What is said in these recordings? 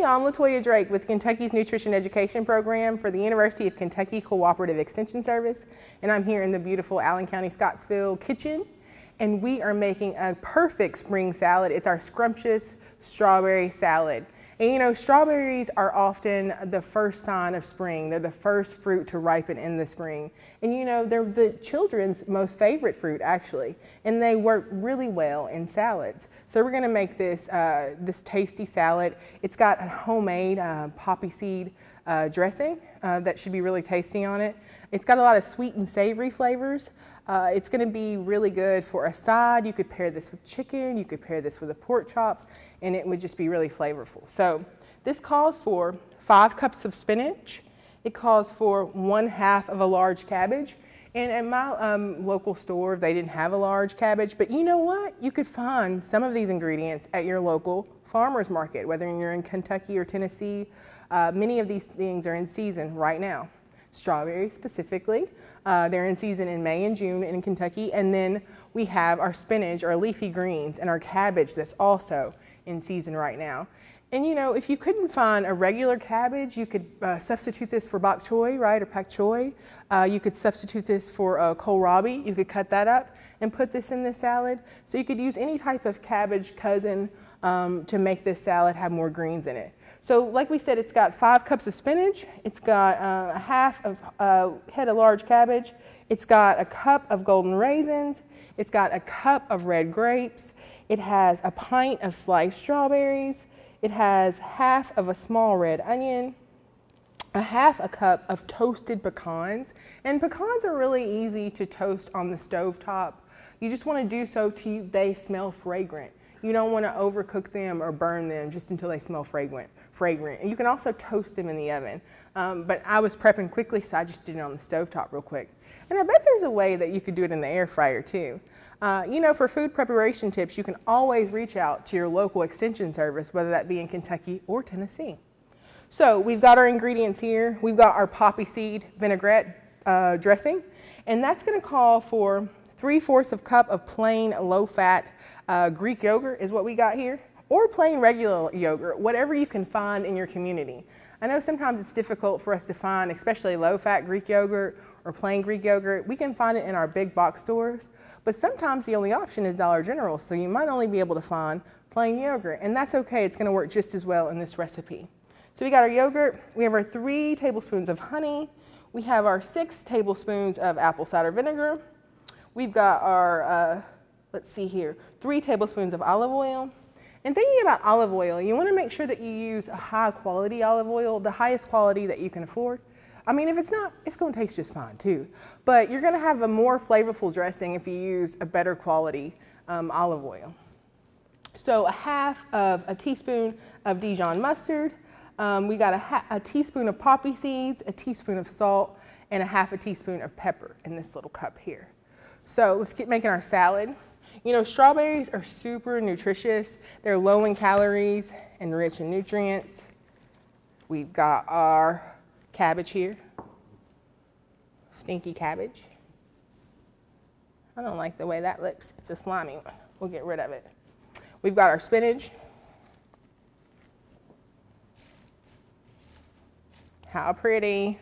Hey, I'm LaToya Drake with Kentucky's Nutrition Education Program for the University of Kentucky Cooperative Extension Service, and I'm here in the beautiful Allen County Scottsville kitchen, and we are making a perfect spring salad. It's our Scrumptious strawberry salad. And you know, strawberries are often the first sign of spring. They're the first fruit to ripen in the spring. And you know, they're the children's most favorite fruit actually. And they work really well in salads. So we're gonna make this, this tasty salad. It's got a homemade poppy seed dressing that should be really tasty on it. It's got a lot of sweet and savory flavors. It's gonna be really good for a side. You could pair this with chicken, you could pair this with a pork chop, and it would just be really flavorful. So this calls for 5 cups of spinach. It calls for 1/2 of a large cabbage. And at my local store, they didn't have a large cabbage, but you know what? You could find some of these ingredients at your local farmer's market, whether you're in Kentucky or Tennessee. Many of these things are in season right now. Strawberries specifically, they're in season in May and June in Kentucky. And then we have our spinach, our leafy greens, and our cabbage that's also in season right now. And you know, if you couldn't find a regular cabbage, you could substitute this for bok choy, right, or pak choy. You could substitute this for kohlrabi. You could cut that up and put this in the salad. So you could use any type of cabbage cousin to make this salad have more greens in it. So like we said, it's got 5 cups of spinach. It's got a half of head of large cabbage. It's got a cup of golden raisins. It's got a cup of red grapes. It has a pint of sliced strawberries. It has 1/2 of a small red onion, a 1/2 a cup of toasted pecans. And pecans are really easy to toast on the stove top. You just want to do so till they smell fragrant. You don't want to overcook them or burn them just until they smell fragrant. And you can also toast them in the oven. But I was prepping quickly, so I just did it on the stove top real quick. And I bet there's a way that you could do it in the air fryer too. You know, for food preparation tips, you can always reach out to your local extension service, whether that be in Kentucky or Tennessee. So we've got our ingredients here. We've got our poppy seed vinaigrette dressing, and that's gonna call for 3/4 of cup of plain low-fat Greek yogurt is what we got here, or plain regular yogurt, whatever you can find in your community. I know sometimes it's difficult for us to find, especially low-fat Greek yogurt or plain Greek yogurt. We can find it in our big box stores, but sometimes the only option is Dollar General, so you might only be able to find plain yogurt, and that's okay. It's gonna work just as well in this recipe. So we got our yogurt, we have our 3 tablespoons of honey, we have our 6 tablespoons of apple cider vinegar, we've got our, let's see here, 3 tablespoons of olive oil. And thinking about olive oil, you wanna make sure that you use a high quality olive oil, the highest quality that you can afford. I mean, if it's not, it's gonna taste just fine too. But you're gonna have a more flavorful dressing if you use a better quality olive oil. So 1/2 of a teaspoon of Dijon mustard. We got a teaspoon of poppy seeds, a teaspoon of salt, and a 1/2 a teaspoon of pepper in this little cup here. So let's get making our salad. You know, strawberries are super nutritious. They're low in calories and rich in nutrients. We've got our cabbage here, stinky cabbage. I don't like the way that looks. It's a slimy one. We'll get rid of it. We've got our spinach. How pretty.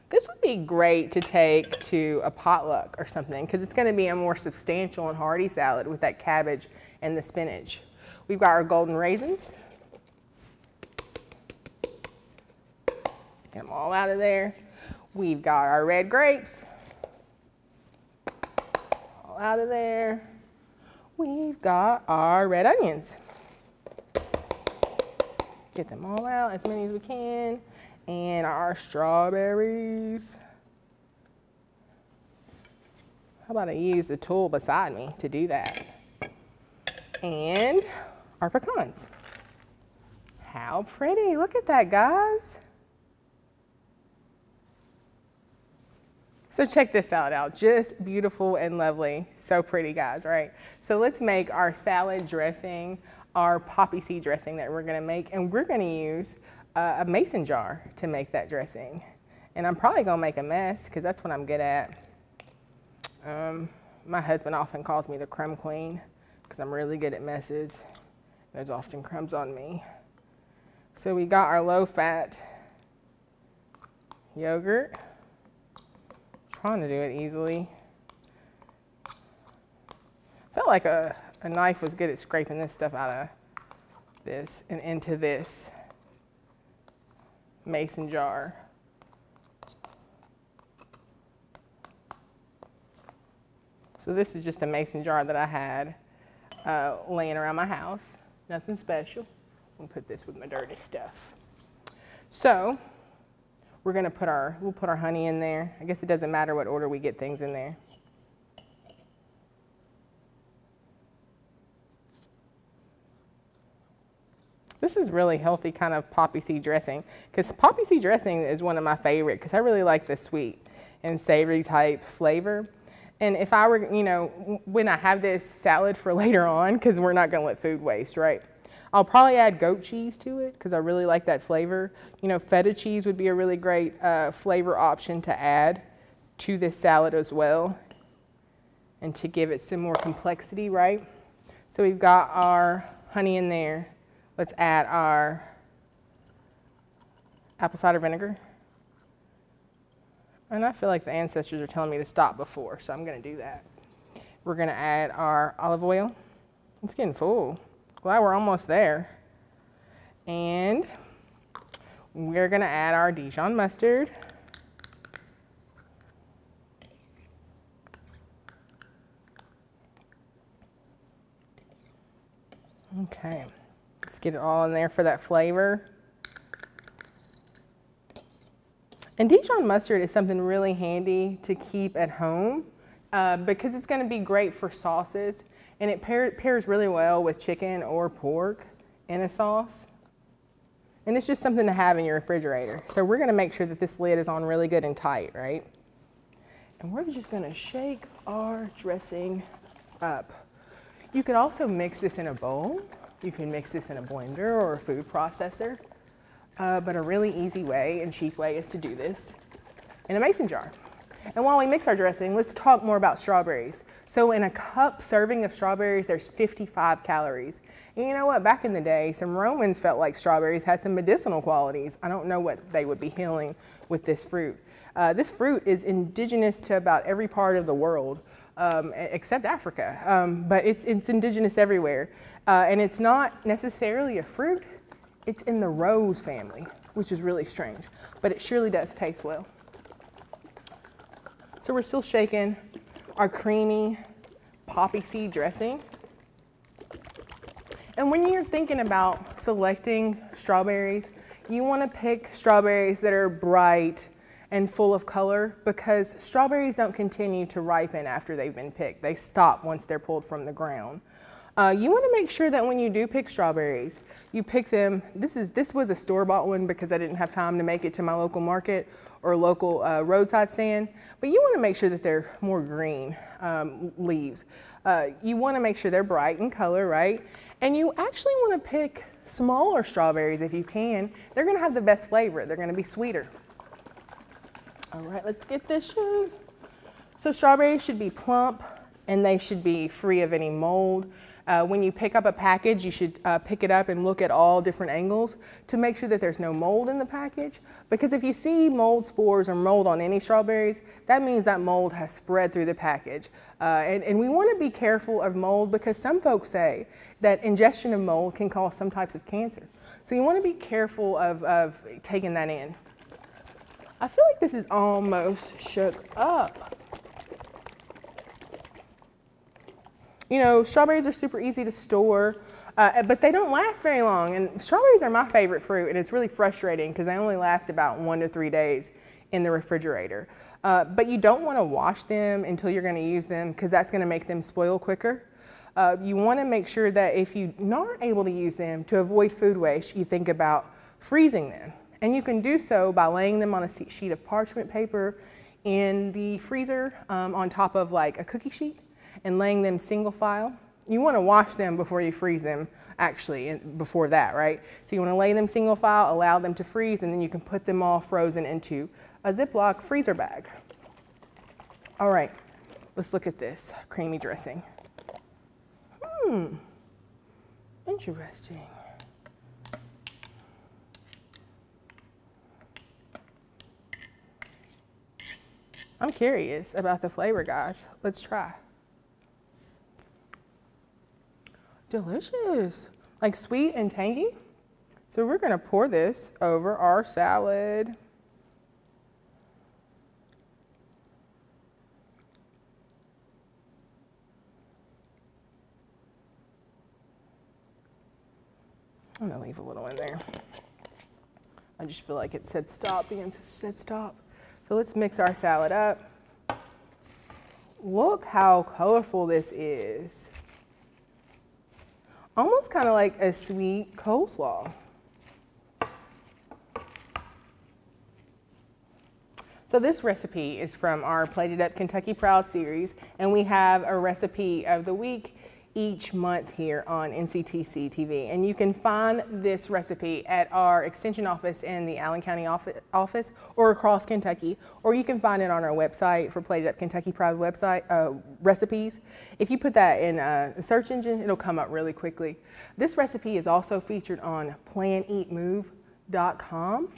This would be great to take to a potluck or something because it's going to be a more substantial and hearty salad with that cabbage and the spinach. We've got our golden raisins. Get them all out of there. We've got our red grapes. All out of there. We've got our red onions. Get them all out, as many as we can. And our strawberries. How about I use the tool beside me to do that? And our pecans. How pretty, look at that, guys. So check this salad out, just beautiful and lovely. So pretty, guys, right? So let's make our salad dressing, our poppy seed dressing that we're gonna make, and we're gonna use a mason jar to make that dressing. And I'm probably gonna make a mess because that's what I'm good at. My husband often calls me the crumb queen because I'm really good at messes. There's often crumbs on me. So we got our low-fat yogurt. Trying to do it easily. Felt like a knife was good at scraping this stuff out of this and into this mason jar. So this is just a mason jar that I had laying around my house. Nothing special. I'll put this with my dirty stuff. So we're gonna we'll put our honey in there. I guess it doesn't matter what order we get things in there. This is really healthy kind of poppy seed dressing, because poppy seed dressing is one of my favorite because I really like the sweet and savory type flavor. And if I were, you know, when I have this salad for later on, because we're not gonna let food waste, right? I'll probably add goat cheese to it because I really like that flavor. You know, feta cheese would be a really great flavor option to add to this salad as well, and to give it some more complexity, right? So we've got our honey in there. Let's add our apple cider vinegar. And I feel like the ancestors are telling me to stop before, so I'm gonna do that. We're gonna add our olive oil. It's getting full. Glad we're almost there. And we're gonna add our Dijon mustard. Okay, let's get it all in there for that flavor. And Dijon mustard is something really handy to keep at home because it's gonna be great for sauces, and it pairs really well with chicken or pork in a sauce. And it's just something to have in your refrigerator. So we're gonna make sure that this lid is on really good and tight, right? And we're just gonna shake our dressing up. You could also mix this in a bowl. You can mix this in a blender or a food processor. But a really easy way and cheap way is to do this in a mason jar. And while we mix our dressing, let's talk more about strawberries. So in a cup serving of strawberries, there's 55 calories. And you know what? Back in the day, some Romans felt like strawberries had some medicinal qualities. I don't know what they would be healing with this fruit. This fruit is indigenous to about every part of the world, except Africa. But it's indigenous everywhere. And it's not necessarily a fruit. It's in the rose family, which is really strange, but it surely does taste well. So we're still shaking our creamy poppy seed dressing. And when you're thinking about selecting strawberries, you want to pick strawberries that are bright and full of color, because strawberries don't continue to ripen after they've been picked. They stop once they're pulled from the ground. You want to make sure that when you do pick strawberries, you pick them. This was a store-bought one because I didn't have time to make it to my local market or local roadside stand. But you want to make sure that they're more green leaves. You want to make sure they're bright in color, right? And you actually want to pick smaller strawberries if you can. They're going to have the best flavor. They're going to be sweeter. All right, let's get this shown. So strawberries should be plump and they should be free of any mold. When you pick up a package, you should pick it up and look at all different angles to make sure that there's no mold in the package. Because if you see mold spores or mold on any strawberries, that means that mold has spread through the package. And we want to be careful of mold because some folks say that ingestion of mold can cause some types of cancer. So you want to be careful of taking that in. I feel like this is almost shook up. You know, strawberries are super easy to store, but they don't last very long. And strawberries are my favorite fruit, and it's really frustrating because they only last about 1 to 3 days in the refrigerator. But you don't want to wash them until you're going to use them because that's going to make them spoil quicker. You want to make sure that if you're not able to use them, to avoid food waste, you think about freezing them. And you can do so by laying them on a sheet of parchment paper in the freezer on top of like a cookie sheet, and laying them single file. You want to wash them before you freeze them, actually, before that, right? So you want to lay them single file, allow them to freeze, and then you can put them all frozen into a Ziploc freezer bag. All right, let's look at this creamy dressing. Interesting. I'm curious about the flavor, guys. Let's try. Delicious, like sweet and tangy. So we're gonna pour this over our salad. I'm gonna leave a little in there. I just feel like it said stop, the insist said stop. So let's mix our salad up. Look how colorful this is. Almost kind of like a sweet coleslaw. So this recipe is from our Plated Up Kentucky Proud series, and we have a recipe of the week each month here on NCTC TV. And you can find this recipe at our extension office in the Allen County office or across Kentucky, or you can find it on our website for Plated Up Kentucky Proud website recipes. If you put that in a search engine, it'll come up really quickly. This recipe is also featured on planeatmove.com.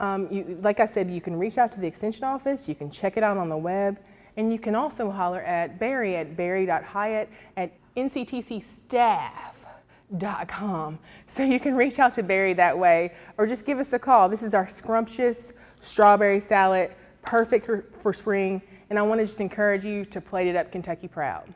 Like I said, you can reach out to the extension office, you can check it out on the web, and you can also holler at Barry at barry.hyatt@nctcstaff.com. So you can reach out to Barry that way, or just give us a call. This is our Scrumptious strawberry salad, perfect for spring, and I want to just encourage you to plate it up Kentucky Proud.